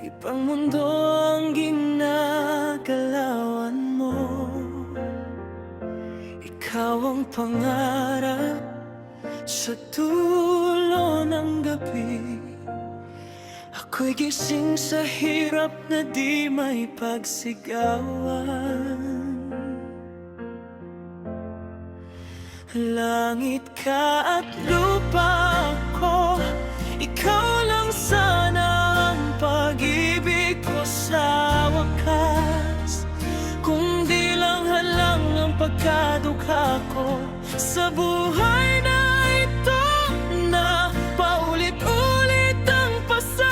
Ibang mundo ang ginagalawan mo. Ikaw ang pangarap sa dulo ng gabi. Ako'y gising sa hirap na di may pagsigawan. Langit ka at lupa ko, ikaw lang sana ang pag-ibig ko sa wakas. Kung di lang halang ang pagkadukha ko sa buhay na ito, na paulit-ulit ang pasal.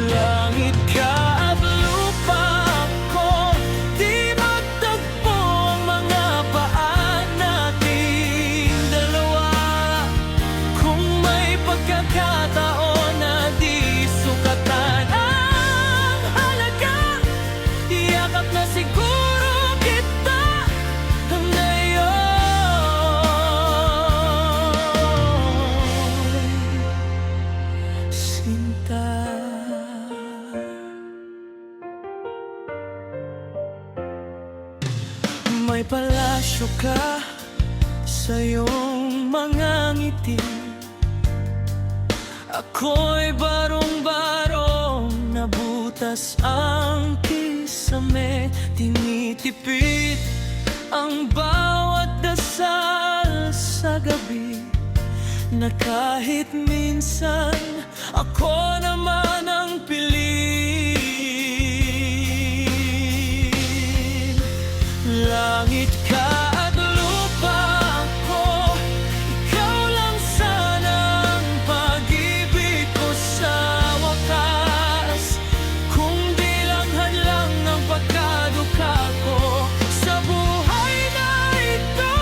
Langit ka at lupa ko, di magtagpo ang mga paan nating dalawa. Kung may pagkakataon na di sukatan ang halaga, yakap na siguro kita ngayon, sinta. May palasyo ka sa iyong mga ngiti. Ako'y barong-barong na butas ang kisame. Tinitipid ang bawat dasal sa gabi, na kahit minsan ako naman ang piliin. Langit ka at lupa ko, ikaw lang sana ang pag-ibig ko sa wakas. Kung di lang hadlang ang pagkadukha ko sa buhay na ito,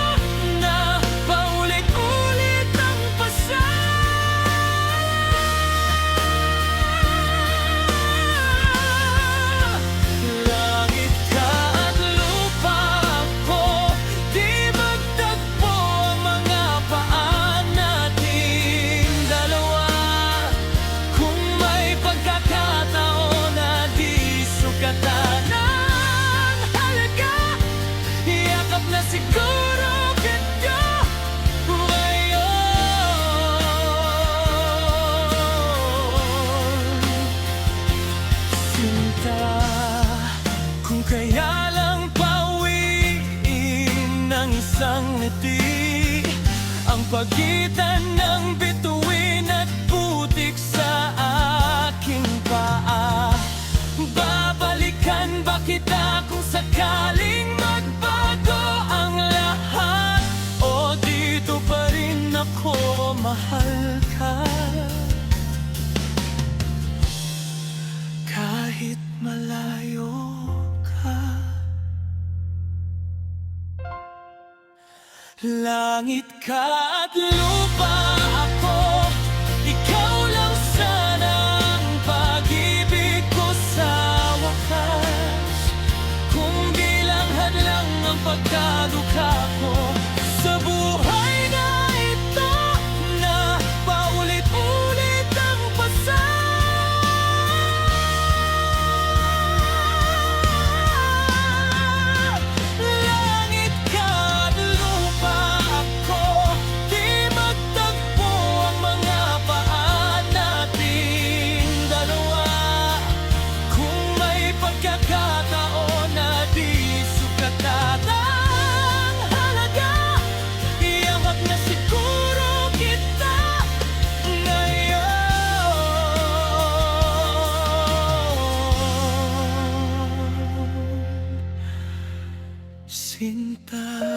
na paulit-ulit ang pasal. Langit ka at lupa ko, di magtagpo ang mga paan nating dalawa. Kung may pagkakataon na di sukatan ang halaga, yakap na siguro kita ngayon, sinta. Kung kaya lang pawiin ng isang ngiti ang pagitan ng bituin at putik sa aking paa, babalikan ba kita kung sakaling magbago ang lahat? O dito pa rin ako, mahal ka, kahit malayo ka. Langit ka at lupa ako, ikaw lang sana ang pag-ibig ko sa wakas. Kung di lang hadlang ang pagkadukha ko sa buhay na ito, na paulit-ulit ang pasal. Langit ka at lupa ako, di magtagpo ang mga paan nating dalawa. Kung may pagkakataon na di sukatan ang halaga, yakap na siguro kita ngayon, sinta.